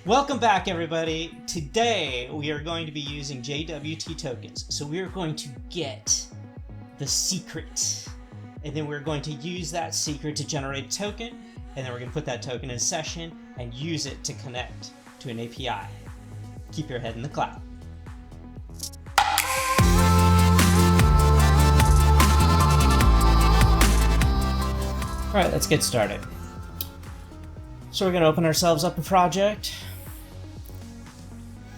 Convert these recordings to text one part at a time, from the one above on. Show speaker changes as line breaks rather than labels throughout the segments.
Welcome back, everybody. Today we are going to be using JWT tokens. So we are going to get the secret, and then we're going to use that secret to generate a token, and then we're going to put that token in session and use it to connect to an API. Keep your head in the cloud. All right, let's get started. So we're going to open ourselves up a project,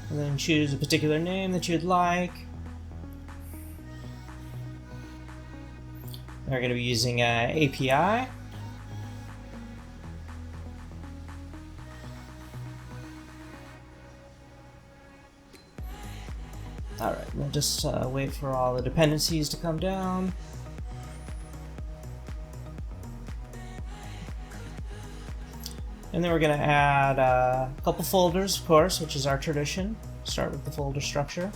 and then choose a particular name that you'd like. We're going to be using an API. Alright, we'll just wait for all the dependencies to come down. And then we're going to add a couple folders, of course, which is our tradition. Start with the folder structure.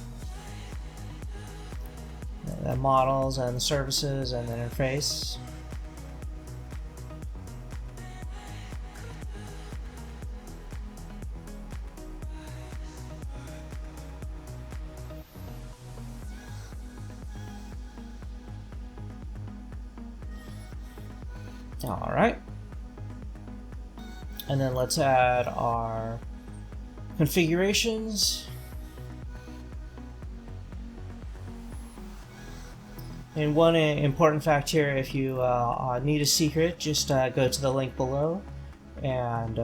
And the models and the services and the interface. All right. And then let's add our configurations. And one important fact here, if you need a secret, just go to the link below and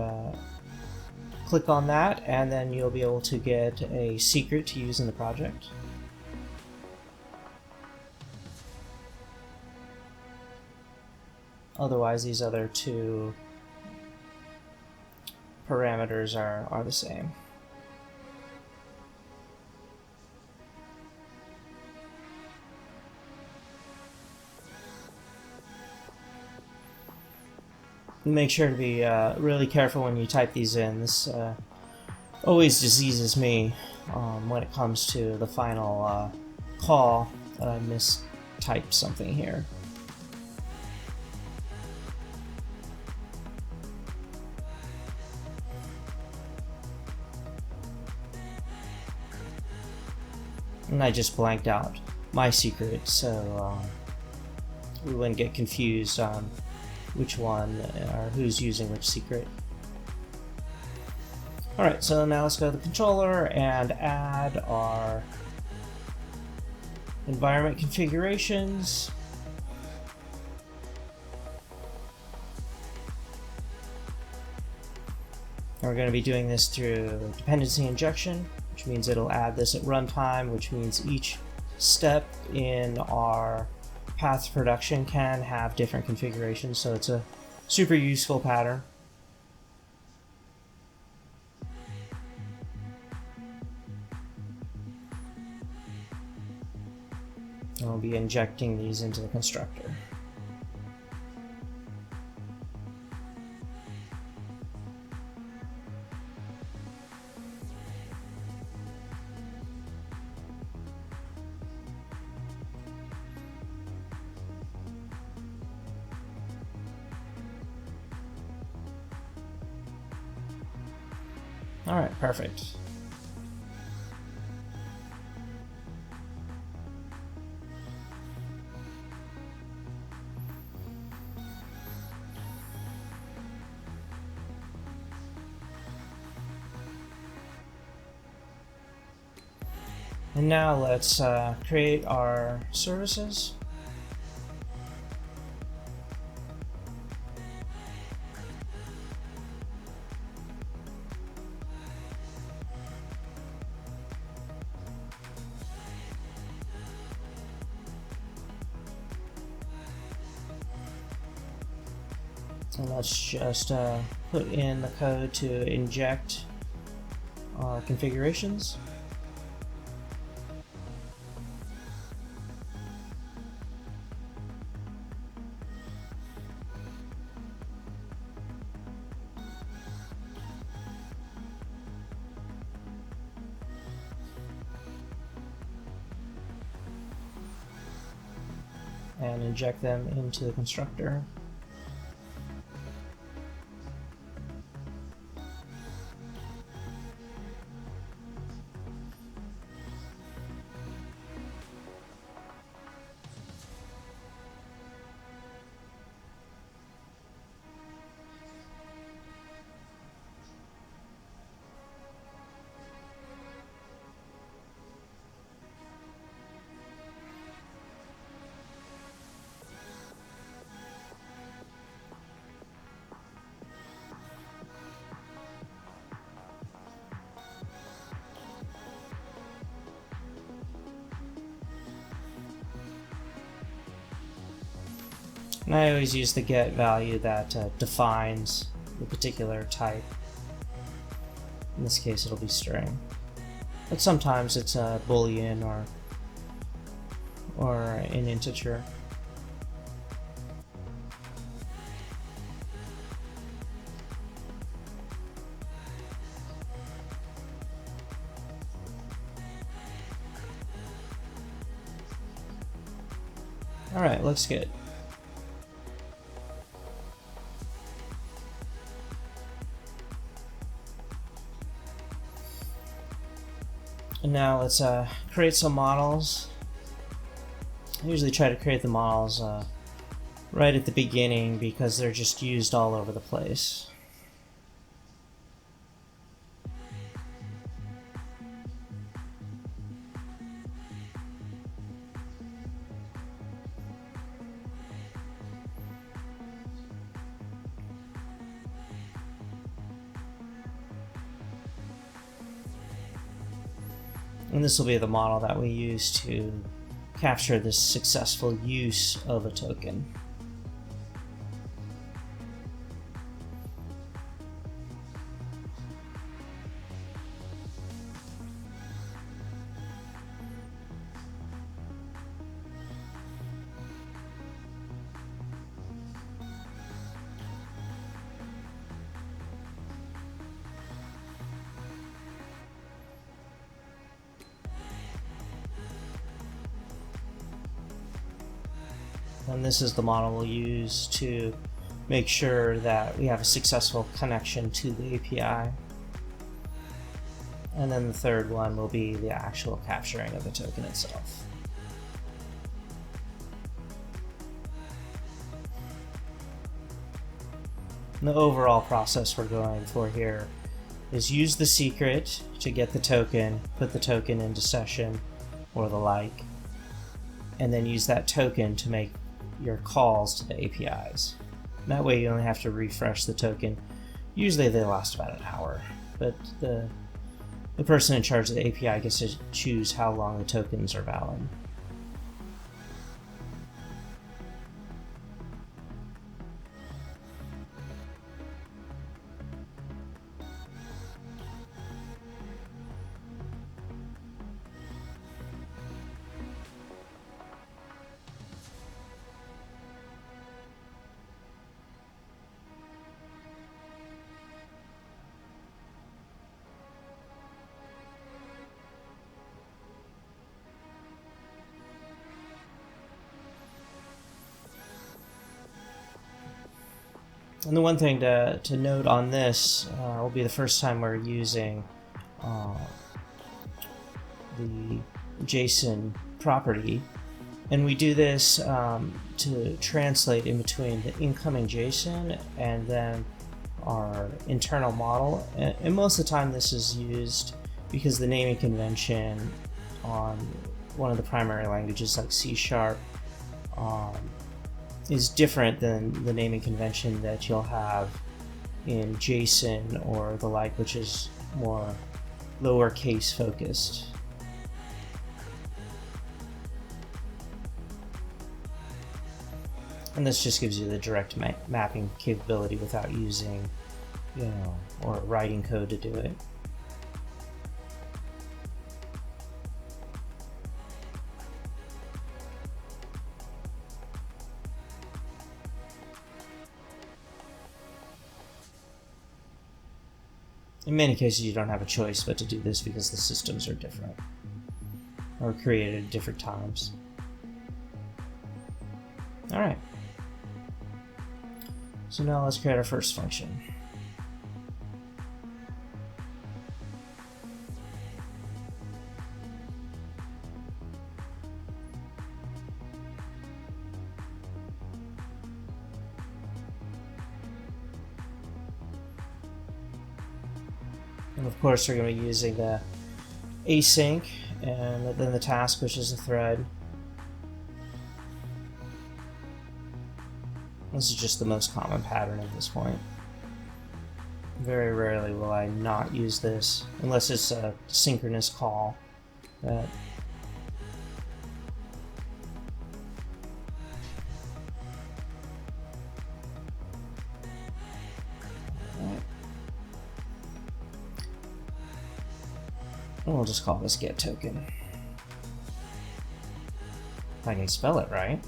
click on that, and then you'll be able to get a secret to use in the project. Otherwise, these other two parameters are the same. Make sure to be really careful when you type these in. This always diseases me when it comes to the final call that I mistyped something here. And I just blanked out my secret, so we wouldn't get confused on which one or who's using which secret. Alright, so now let's go to the controller and add our environment configurations. And we're going to be doing this through dependency injection, which means it'll add this at runtime, which means each step in our path to production can have different configurations, so it's a super useful pattern. And we'll be injecting these into the constructor. Alright, perfect. And now let's create our services. And let's just put in the code to inject our configurations. And inject them into the constructor. And I always use the get value that defines the particular type. In this case it'll be string. But sometimes it's a boolean or an integer. Alright, looks good. And now let's create some models. I usually try to create the models right at the beginning because they're just used all over the place. And this will be the model that we use to capture the successful use of a token. And this is the model we'll use to make sure that we have a successful connection to the API. And then the third one will be the actual capturing of the token itself. And the overall process we're going for here is use the secret to get the token, put the token into session or the like, and then use that token to make your calls to the APIs. And that way you only have to refresh the token. Usually they last about an hour, but the person in charge of the API gets to choose how long the tokens are valid. And the one thing to note on this will be the first time we're using the JSON property, and we do this to translate in between the incoming JSON and then our internal model. And most of the time this is used because the naming convention on one of the primary languages like C# is different than the naming convention that you'll have in JSON or the like, which is more lowercase focused. And this just gives you the direct mapping capability without using, or writing code to do it. In many cases you don't have a choice but to do this because the systems are different or created at different times. Alright, so now let's create our first function. And of course we're going to be using the async and then the task, which is a thread. This is just the most common pattern at this point. Very rarely will I not use this unless it's a synchronous call that And we'll just call this get token. If I can spell it right.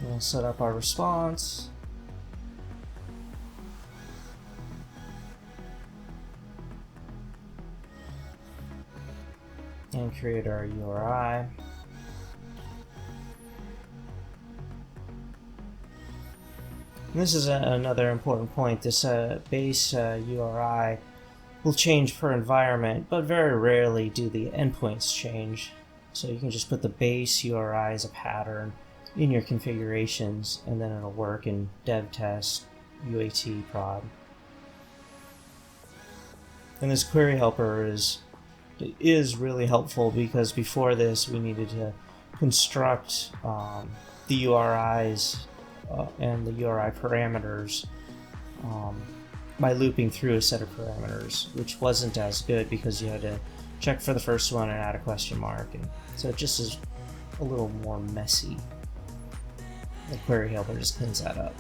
We'll set up our response. And create our URI. And this is another important point. This base URI will change per environment, but very rarely do the endpoints change. So you can just put the base URI as a pattern in your configurations, and then it'll work in dev test, UAT, prod. And this query helper is really helpful, because before this we needed to construct the URIs and the URI parameters by looping through a set of parameters, which wasn't as good because you had to check for the first one and add a question mark, and so it just is a little more messy. The query helper just cleans that up.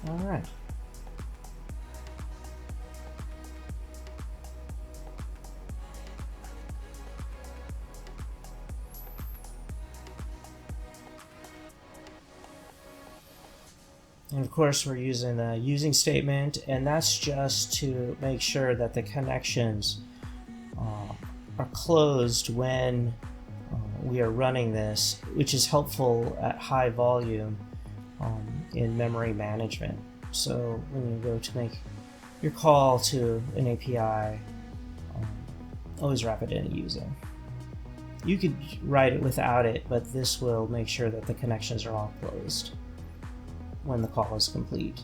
All right. And of course, we're using the using statement, and that's just to make sure that the connections are closed when we are running this, which is helpful at high volume in memory management. So when you go to make your call to an API, always wrap it in using. You could write it without it, but this will make sure that the connections are all closed when the call is complete.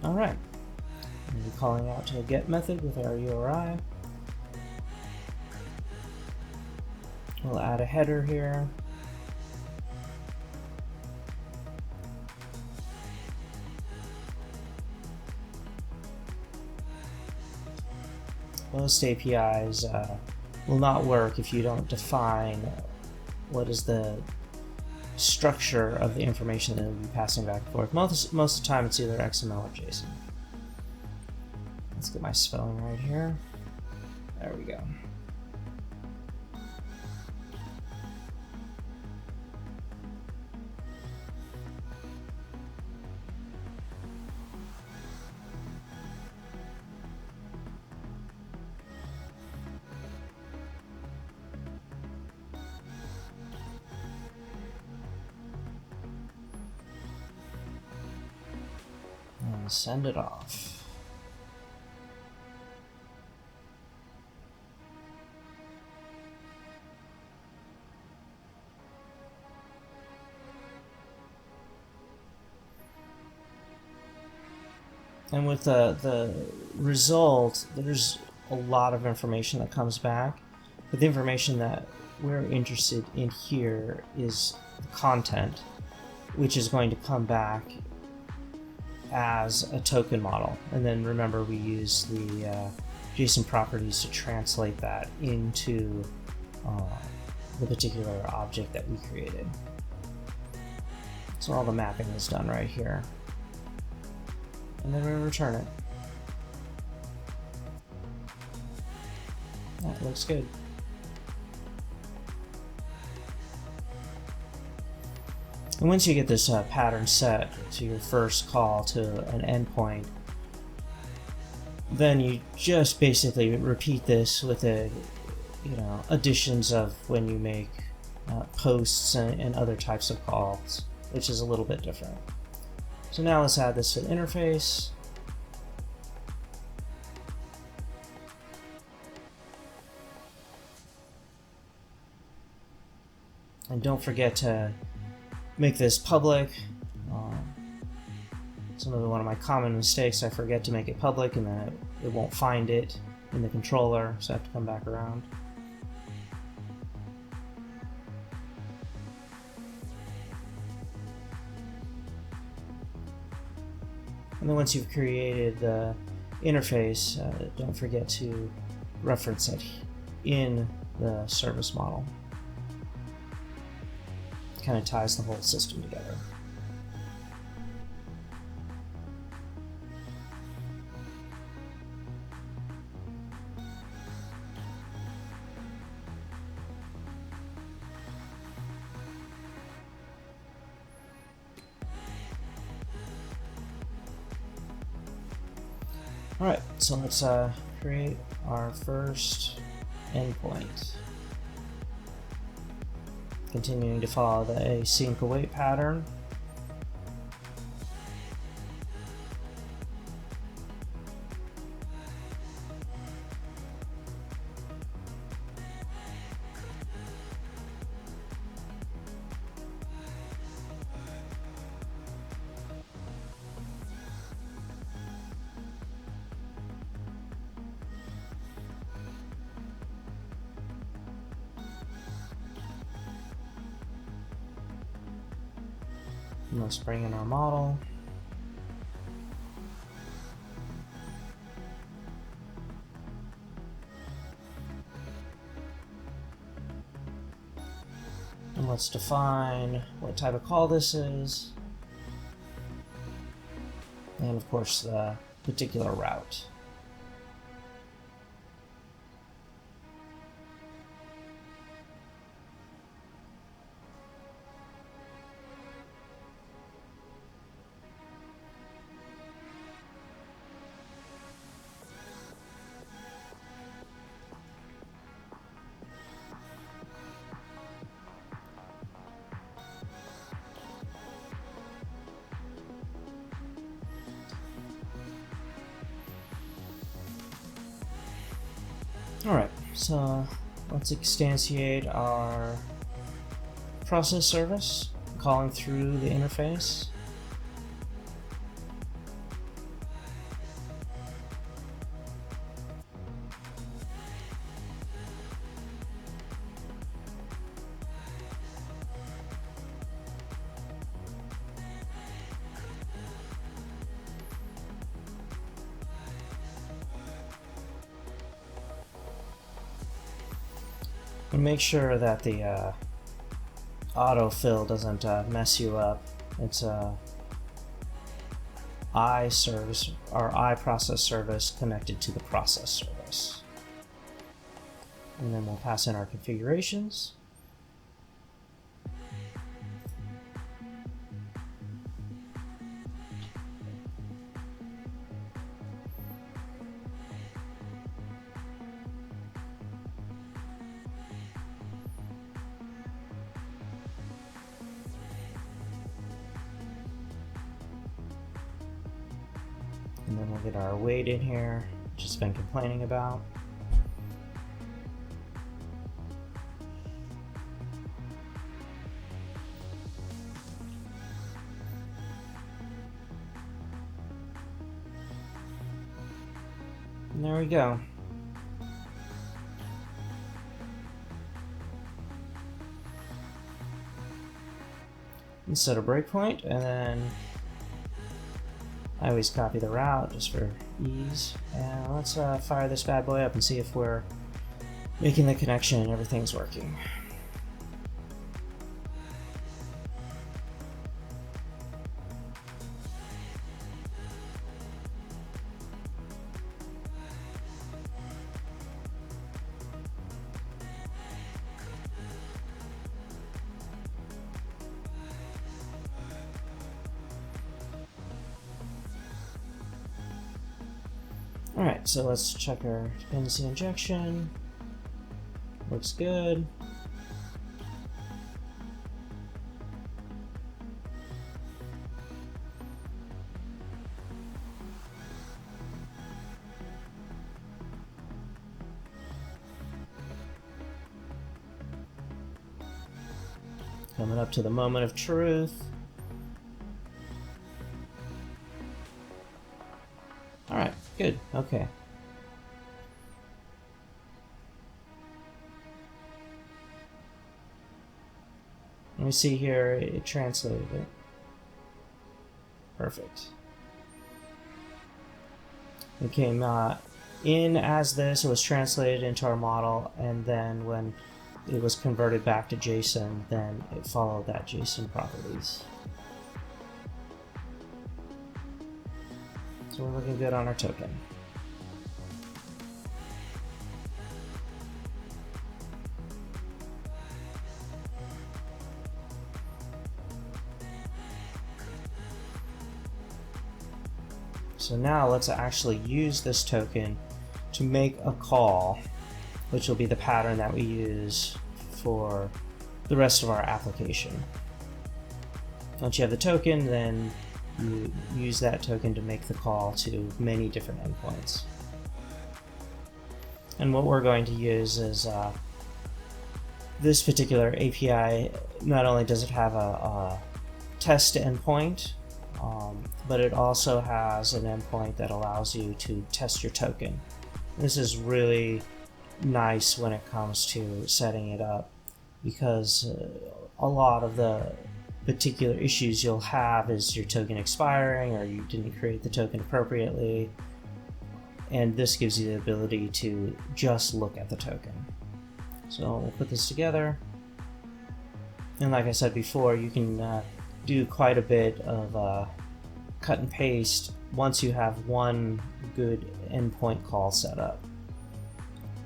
All right, we'll be calling out to a get method with our URI. We'll add a header here. Most APIs will not work if you don't define what is the structure of the information that will be passing back and forth. Most of the time it's either XML or JSON. Let's get my spelling right here. There we go. And send it off. And with the result, there's a lot of information that comes back, but the information that we're interested in here is the content, which is going to come back as a token model. And then remember, we use the JSON properties to translate that into the particular object that we created. So all the mapping is done right here. And then we return it. That looks good. And once you get this pattern set to your first call to an endpoint, then you just basically repeat this with additions of when you make posts and other types of calls, which is a little bit different. So now let's add this to the interface. And don't forget to make this public. It's another one of my common mistakes. I forget to make it public and then it won't find it in the controller, so I have to come back around. And then once you've created the interface, don't forget to reference it in the service model. Kind of ties the whole system together. Alright, so let's create our first endpoint. Continuing to follow the async await pattern. And let's bring in our model. And let's define what type of call this is. And of course the particular route. Alright, so let's instantiate our process service, calling through the interface. And make sure that the autofill doesn't mess you up. It's a I service or I process service connected to the process service. And then we'll pass in our configurations. And then we'll get our weight in here, which has been complaining about. And there we go. And set a breakpoint, and then I always copy the route just for ease. And let's fire this bad boy up and see if we're making the connection and everything's working. Alright, so let's check our dependency injection. Looks good. Coming up to the moment of truth. Alright, good, okay. Let me see here, it translated it. Perfect. It came in as this, it was translated into our model, and then when it was converted back to JSON, then it followed that JSON properties. So we're looking good on our token. So now let's actually use this token to make a call, which will be the pattern that we use for the rest of our application. Once you have the token, then you use that token to make the call to many different endpoints. And what we're going to use is this particular API. Not only does it have a test endpoint, but it also has an endpoint that allows you to test your token. This is really nice when it comes to setting it up, because a lot of the particular issues you'll have is your token expiring, or you didn't create the token appropriately, and this gives you the ability to just look at the token. So we'll put this together, and like I said before, you can do quite a bit of cut and paste once you have one good endpoint call set up.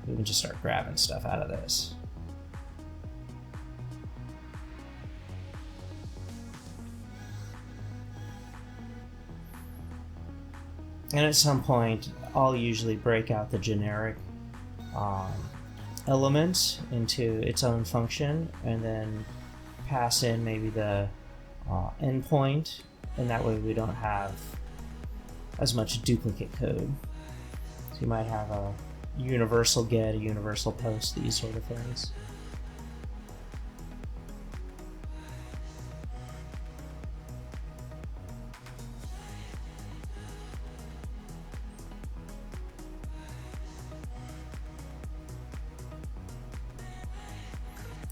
We can just start grabbing stuff out of this. And at some point, I'll usually break out the generic element into its own function, and then pass in maybe the endpoint, and that way we don't have as much duplicate code. So you might have a universal get, a universal post, these sort of things.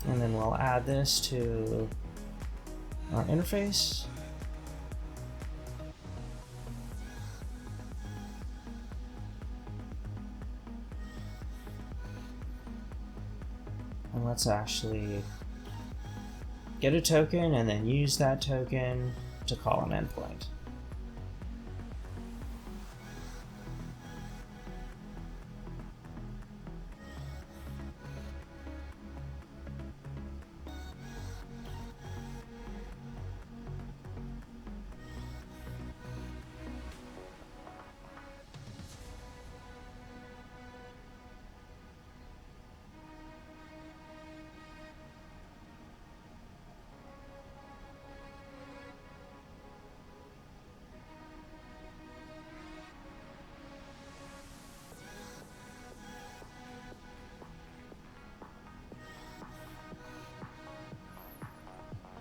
And then we'll add this to our interface. And let's actually get a token and then use that token to call an endpoint.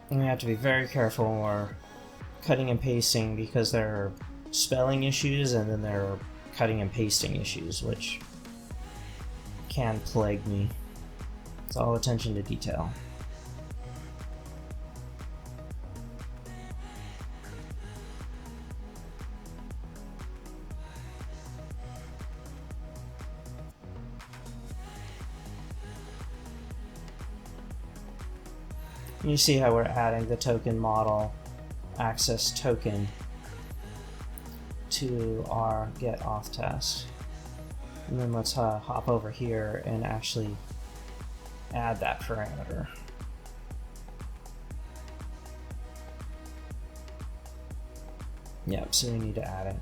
And we have to be very careful when we're cutting and pasting, because there are spelling issues and then there are cutting and pasting issues, which can plague me. It's all attention to detail. You see how we're adding the token model access token to our get auth test. And then let's hop over here and actually add that parameter. Yep, so we need to add it.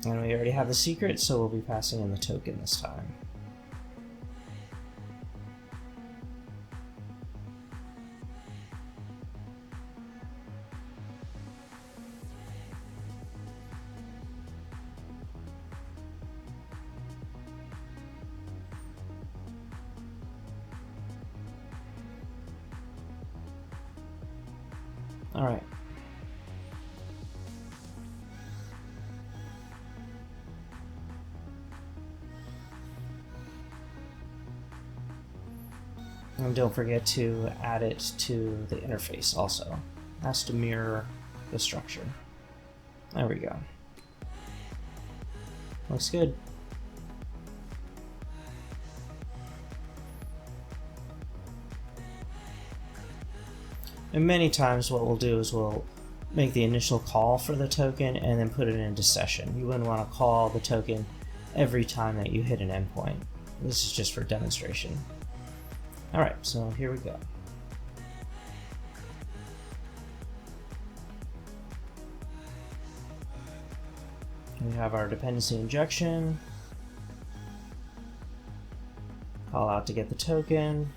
And we already have the secret, so we'll be passing in the token this time. All right. And don't forget to add it to the interface also. It has to mirror the structure. There we go. Looks good. And many times what we'll do is we'll make the initial call for the token and then put it into session. You wouldn't want to call the token every time that you hit an endpoint. This is just for demonstration. Alright, so here we go. We have our dependency injection. Call out to get the token.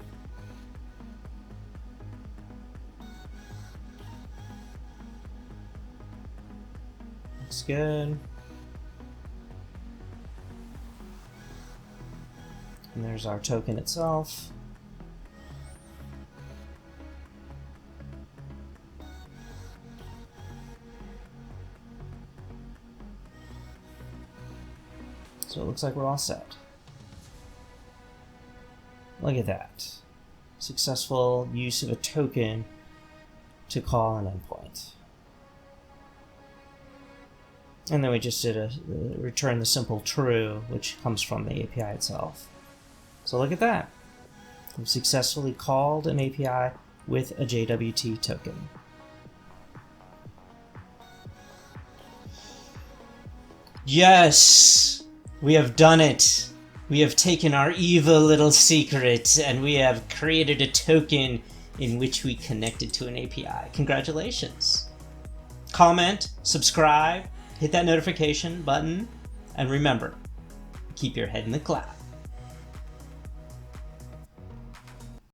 Looks good. And there's our token itself. So it looks like we're all set. Look at that. Successful use of a token to call an endpoint. And then we just did a return the simple true, which comes from the API itself. So look at that. We've successfully called an API with a JWT token. Yes! We have done it! We have taken our evil little secret and we have created a token in which we connected to an API. Congratulations! Comment, subscribe, hit that notification button, and remember, keep your head in the clouds.